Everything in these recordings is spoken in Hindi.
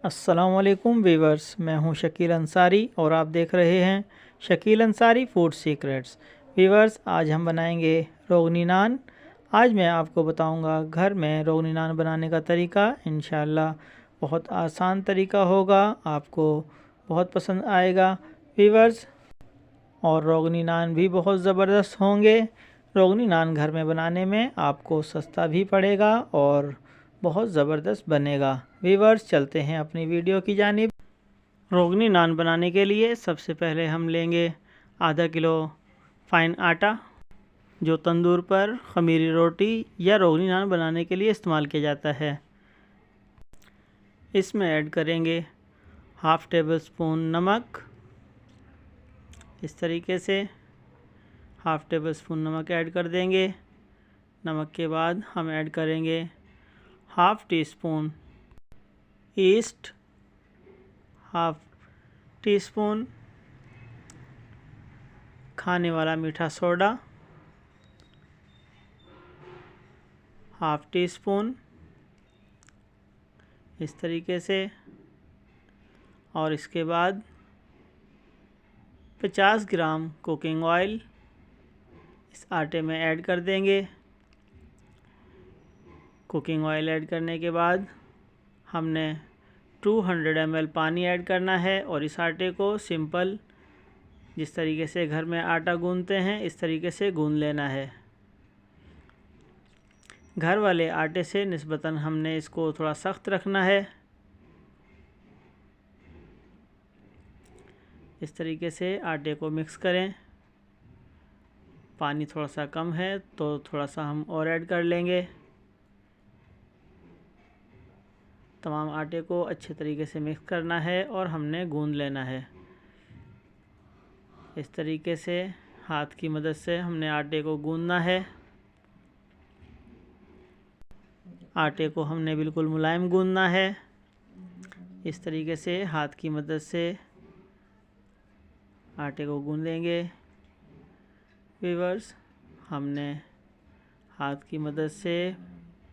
अस्सलामुअलैकुम वीवर्स, मैं हूं शकील अंसारी और आप देख रहे हैं Shakeel Ansari food secrets. Viewers, आज हम बनाएंगे रोगनी नान। आज मैं आपको बताऊंगा घर में रोगनी नान बनाने का तरीका। इंशाल्लाह बहुत आसान तरीका होगा, आपको बहुत पसंद आएगा वीवर्स। और रोगनी नान भी बहुत ज़बरदस्त होंगे। रोगनी नान घर में बनाने में आपको सस्ता भी पड़ेगा और बहुत ज़बरदस्त बनेगा। वीवर्स, चलते हैं अपनी वीडियो की जानिब। रोगनी नान बनाने के लिए सबसे पहले हम लेंगे आधा किलो फ़ाइन आटा, जो तंदूर पर खमीरी रोटी या रोगनी नान बनाने के लिए इस्तेमाल किया जाता है। इसमें ऐड करेंगे हाफ़ टेबल स्पून नमक। इस तरीके से हाफ़ टेबल स्पून नमक ऐड कर देंगे। नमक के बाद हम ऐड करेंगे half tea spoon east, half tea spoon खाने वाला मीठा सोडा, हाफ़ टी स्पून इस तरीके से। और इसके बाद 50 ग्राम कुकिंग ऑयल इस आटे में ऐड कर देंगे। कुकिंग ऑयल ऐड करने के बाद हमने 200 ml पानी ऐड करना है और इस आटे को सिंपल जिस तरीके से घर में आटा गूंदते हैं इस तरीके से गूंद लेना है। घर वाले आटे से निस्बतन हमने इसको थोड़ा सख्त रखना है। इस तरीके से आटे को मिक्स करें। पानी थोड़ा सा कम है तो थोड़ा सा हम और ऐड कर लेंगे। तमाम आटे को अच्छे तरीके से मिक्स करना है और हमने गूंद लेना है। इस तरीके से हाथ की मदद से हमने आटे को गूंदना है। आटे को हमने बिल्कुल मुलायम गूंदना है। इस तरीके से हाथ की मदद से आटे को गूंदेंगे। वीवर्स, हमने हाथ की मदद से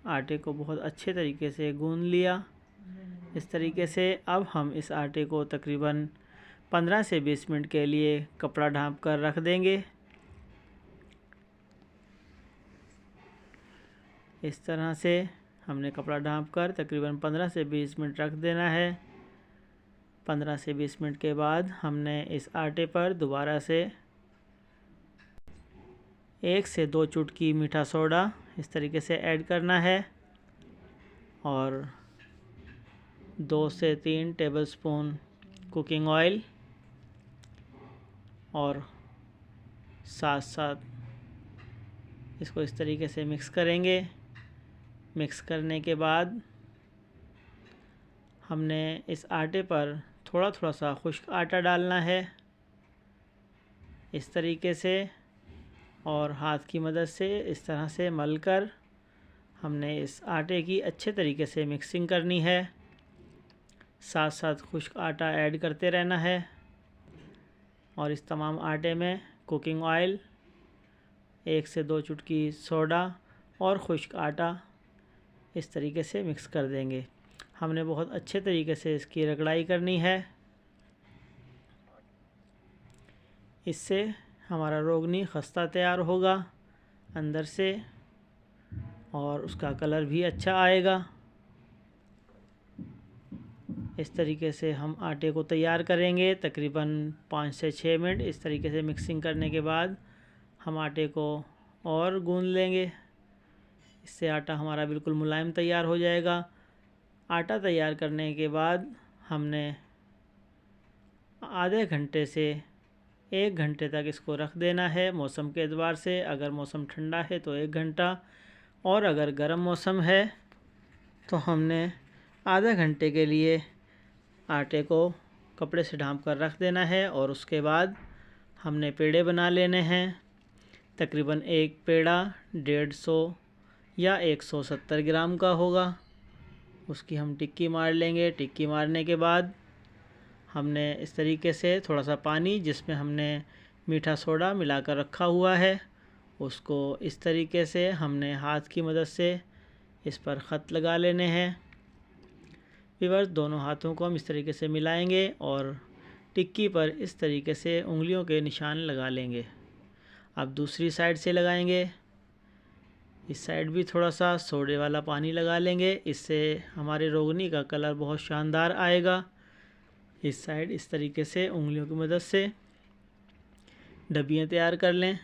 आटे को बहुत अच्छे तरीके से गूंद लिया। इस तरीके से अब हम इस आटे को तकरीबन 15 से 20 मिनट के लिए कपड़ा ढाँप कर रख देंगे। इस तरह से हमने कपड़ा ढाँप कर तकरीबन 15 से 20 मिनट रख देना है। 15 से 20 मिनट के बाद हमने इस आटे पर दोबारा से 1 से 2 चुटकी मीठा सोडा इस तरीके से ऐड करना है और 2 से 3 टेबलस्पून कुकिंग ऑयल और साथ साथ इसको इस तरीके से मिक्स करेंगे। मिक्स करने के बाद हमने इस आटे पर थोड़ा थोड़ा सा खुश्क आटा डालना है इस तरीके से, और हाथ की मदद से इस तरह से मलकर हमने इस आटे की अच्छे तरीके से मिक्सिंग करनी है। साथ साथ खुश्क आटा ऐड करते रहना है और इस तमाम आटे में कुकिंग ऑयल, 1 से 2 चुटकी सोडा और खुश्क आटा इस तरीके से मिक्स कर देंगे। हमने बहुत अच्छे तरीके से इसकी रगड़ाई करनी है। इससे हमारा रोगनी खस्ता तैयार होगा अंदर से और उसका कलर भी अच्छा आएगा। इस तरीके से हम आटे को तैयार करेंगे तकरीबन 5 से 6 मिनट। इस तरीके से मिक्सिंग करने के बाद हम आटे को और गूंद लेंगे। इससे आटा हमारा बिल्कुल मुलायम तैयार हो जाएगा। आटा तैयार करने के बाद हमने आधे घंटे से 1 घंटे तक इसको रख देना है। मौसम के एतबार से अगर मौसम ठंडा है तो 1 घंटा, और अगर गर्म मौसम है तो हमने आधा घंटे के लिए आटे को कपड़े से ढाँप कर रख देना है। और उसके बाद हमने पेड़े बना लेने हैं। तकरीबन एक पेड़ा 150 या 170 ग्राम का होगा। उसकी हम टिक्की मार लेंगे। टिक्की मारने के बाद हमने इस तरीके से थोड़ा सा पानी जिसमें हमने मीठा सोडा मिलाकर रखा हुआ है उसको इस तरीके से हमने हाथ की मदद से इस पर ख़त लगा लेने हैं। वीवर्स दोनों हाथों को हम इस तरीके से मिलाएंगे और टिक्की पर इस तरीके से उंगलियों के निशान लगा लेंगे। अब दूसरी साइड से लगाएंगे। इस साइड भी थोड़ा सा सोडे वाला पानी लगा लेंगे, इससे हमारे रोगनी का कलर बहुत शानदार आएगा। इस साइड इस तरीके से उंगलियों की मदद से डब्बियाँ तैयार कर लें।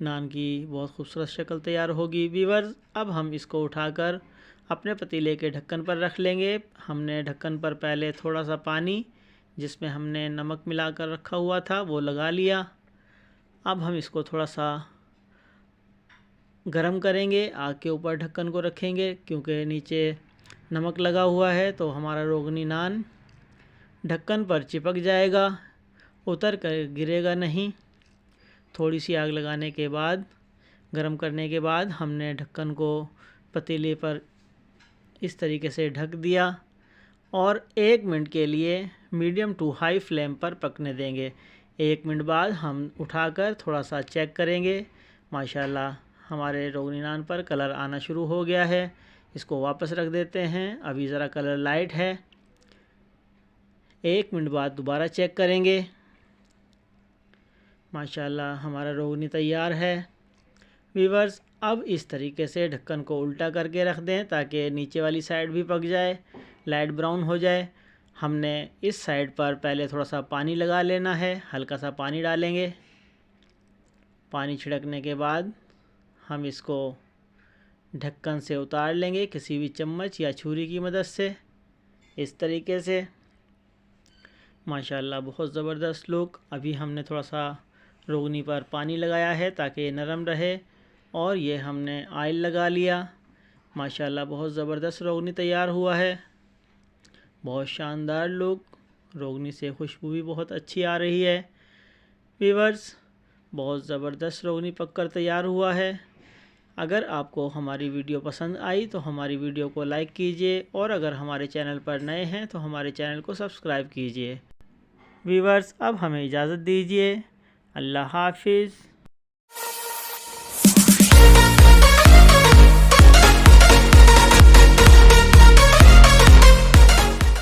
नान की बहुत खूबसूरत शक्ल तैयार होगी। वीवर्स अब हम इसको उठाकर अपने पतीले के ढक्कन पर रख लेंगे। हमने ढक्कन पर पहले थोड़ा सा पानी जिसमें हमने नमक मिलाकर रखा हुआ था वो लगा लिया। अब हम इसको थोड़ा सा गरम करेंगे, आग के ऊपर ढक्कन को रखेंगे क्योंकि नीचे नमक लगा हुआ है तो हमारा रोगनी नान ढक्कन पर चिपक जाएगा, उतर कर गिरेगा नहीं। थोड़ी सी आग लगाने के बाद, गरम करने के बाद हमने ढक्कन को पतीले पर इस तरीके से ढक दिया और 1 मिनट के लिए मीडियम टू हाई फ्लेम पर पकने देंगे। 1 मिनट बाद हम उठाकर थोड़ा सा चेक करेंगे। माशाल्लाह हमारे रोगनी नान पर कलर आना शुरू हो गया है। इसको वापस रख देते हैं, अभी ज़रा कलर लाइट है। 1 मिनट बाद दोबारा चेक करेंगे। माशाल्लाह हमारा रोगनी तैयार है। वीवर्स अब इस तरीके से ढक्कन को उल्टा करके रख दें ताकि नीचे वाली साइड भी पक जाए, लाइट ब्राउन हो जाए। हमने इस साइड पर पहले थोड़ा सा पानी लगा लेना है, हल्का सा पानी डालेंगे। पानी छिड़कने के बाद हम इसको ढक्कन से उतार लेंगे किसी भी चम्मच या छुरी की मदद से, इस तरीके से। माशाल्लाह बहुत ज़बरदस्त लुक। अभी हमने थोड़ा सा रोगनी पर पानी लगाया है ताकि ये नरम रहे और ये हमने ऑयल लगा लिया। माशाल्लाह बहुत ज़बरदस्त रोगनी तैयार हुआ है, बहुत शानदार लुक। रोगनी से खुशबू भी बहुत अच्छी आ रही है। वीवर्स बहुत ज़बरदस्त रोगनी पककर तैयार हुआ है। अगर आपको हमारी वीडियो पसंद आई तो हमारी वीडियो को लाइक कीजिए और अगर हमारे चैनल पर नए हैं तो हमारे चैनल को सब्सक्राइब कीजिए। वीवर्स अब हमें इजाज़त दीजिए। अल्लाह हाफिज़।